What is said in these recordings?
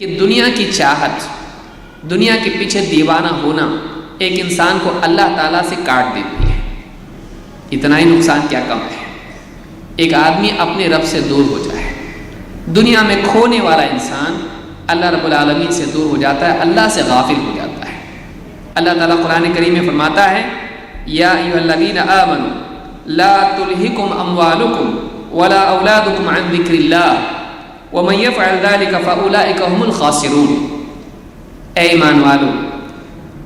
کہ دنیا کی چاہت، دنیا کے پیچھے دیوانہ ہونا ایک انسان کو اللہ تعالیٰ سے کاٹ دیتی ہے۔ اتنا ہی نقصان کیا کم ہے۔ ایک آدمی اپنے رب سے دور ہو جائے، دنیا میں کھونے والا انسان اللہ رب العالمین سے دور ہو جاتا ہے، اللہ سے غافل ہو جاتا ہے۔ اللہ تعالیٰ قرآن کریم میں فرماتا ہے یا ایھا الذین آمنوا لا تلہکم اموالکم ولا اولادکم عن ذکر اللہ ومن یفعل ذلک فاولئک هم الخاسرون۔ اے ایمان والو،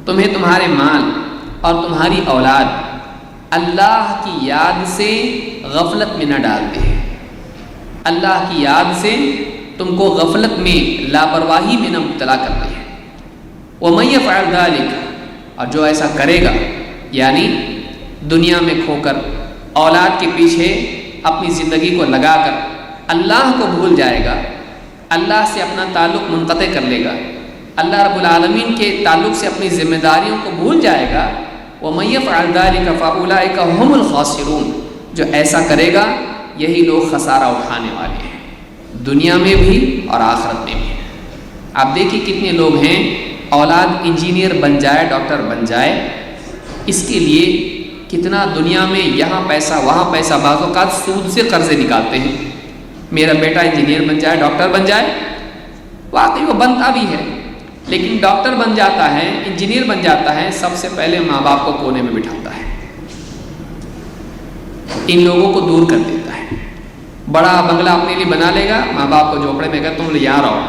تمہیں تمہارے مال اور تمہاری اولاد اللہ کی یاد سے غفلت میں نہ ڈال دے۔ اللہ کی یاد سے تم کو غفلت میں، لاپرواہی میں نہ مبتلا کر دے۔ وَمَن يَفْعَلْ ذَلِكَ، اور جو ایسا کرے گا، یعنی دنیا میں کھو کر اولاد کے پیچھے اپنی زندگی کو لگا کر اللہ کو بھول جائے گا، اللہ سے اپنا تعلق منقطع کر لے گا، اللہ رب العالمین کے تعلق سے اپنی ذمہ داریوں کو بھول جائے گا، وَمَن يَفْعَلْ ذَلِكَ فَأُولَئِكَ هُمُ الْخَاسِرُونَ، جو ایسا کرے گا یہی لوگ خسارہ اٹھانے والے ہیں، دنیا میں بھی اور آخرت میں بھی۔ آپ دیکھیے کتنے لوگ ہیں اولاد انجینئر بن جائے، ڈاکٹر بن جائے، اس کے لیے کتنا دنیا میں یہاں پیسہ وہاں پیسہ، بعض اوقات سود سے قرضے نکالتے ہیں۔ میرا بیٹا انجینئر بن جائے، ڈاکٹر بن جائے، واقعی وہ بنتا بھی ہے، لیکن ڈاکٹر بن جاتا ہے، انجینئر بن جاتا ہے، سب سے پہلے ماں باپ کو کونے میں بٹھاتا ہے، ان لوگوں کو دور کر دیتا ہے۔ بڑا بنگلہ اپنے لیے بنا لے گا، ماں باپ کو جھوپڑے میں کہتا تم یہاں رہو۔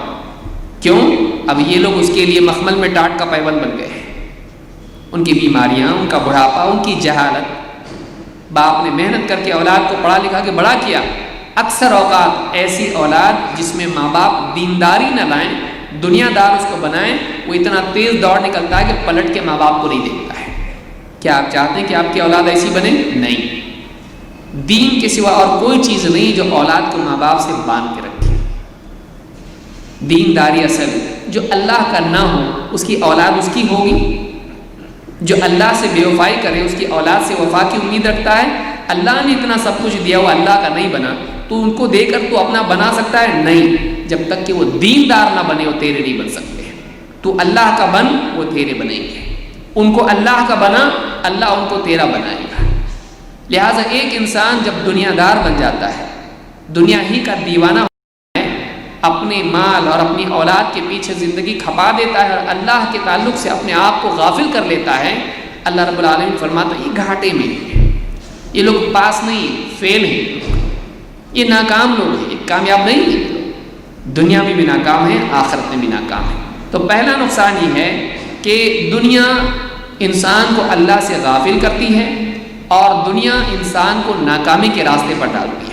کیوں؟ اب یہ لوگ اس کے لیے مخمل میں ٹاٹ کا پابند بن گئے ہیں۔ ان کی بیماریاں، ان کا بڑھاپا، ان کی جہالت۔ باپ نے محنت کر کے اولاد کو پڑھا لکھا کے بڑا کیا، اکثر اوقات ایسی اولاد جس میں ماں باپ دینداری نہ لائیں، دنیا دار اس کو بنائیں، وہ اتنا تیز دوڑ نکلتا ہے کہ پلٹ کے ماں باپ کو نہیں دیکھتا ہے۔ کیا آپ چاہتے ہیں کہ آپ کی اولاد ایسی بنے؟ نہیں۔ دین کے سوا اور کوئی چیز نہیں جو اولاد کو ماں باپ سے باندھ کے رکھے۔ دینداری اصل، جو اللہ کا نہ ہو اس کی اولاد اس کی ہوگی، جو اللہ سے بے وفائی کرے اس کی اولاد سے وفا کی امید رکھتا ہے۔ اللہ نے اتنا سب کچھ دیا، وہ اللہ کا نہیں بنا، تو ان کو دے کر تو اپنا بنا سکتا ہے؟ نہیں، جب تک کہ وہ دیندار نہ بنے وہ تیرے نہیں بن سکتے۔ تو اللہ کا بن، وہ تیرے بنیں گے۔ ان کو اللہ کا بنا، اللہ ان کو تیرا بنائے گا۔ لہٰذا ایک انسان جب دنیا دار بن جاتا ہے، دنیا ہی کا دیوانہ ہوتا ہے، اپنے مال اور اپنی اولاد کے پیچھے زندگی کھپا دیتا ہے اور اللہ کے تعلق سے اپنے آپ کو غافل کر لیتا ہے، اللہ رب العالمین فرماتا ہے یہ گھاٹے میں ہیں، یہ لوگ پاس نہیں ہیں، فیل ہیں، یہ ناکام لوگ ہیں، یہ کامیاب نہیں ہیں، دنیا میں بھی ناکام ہیں، آخرت میں بھی ناکام ہیں۔ تو پہلا نقصان یہ ہے کہ دنیا انسان کو اللہ سے غافل کرتی ہے اور دنیا انسان کو ناکامی کے راستے پر ڈالتی ہے۔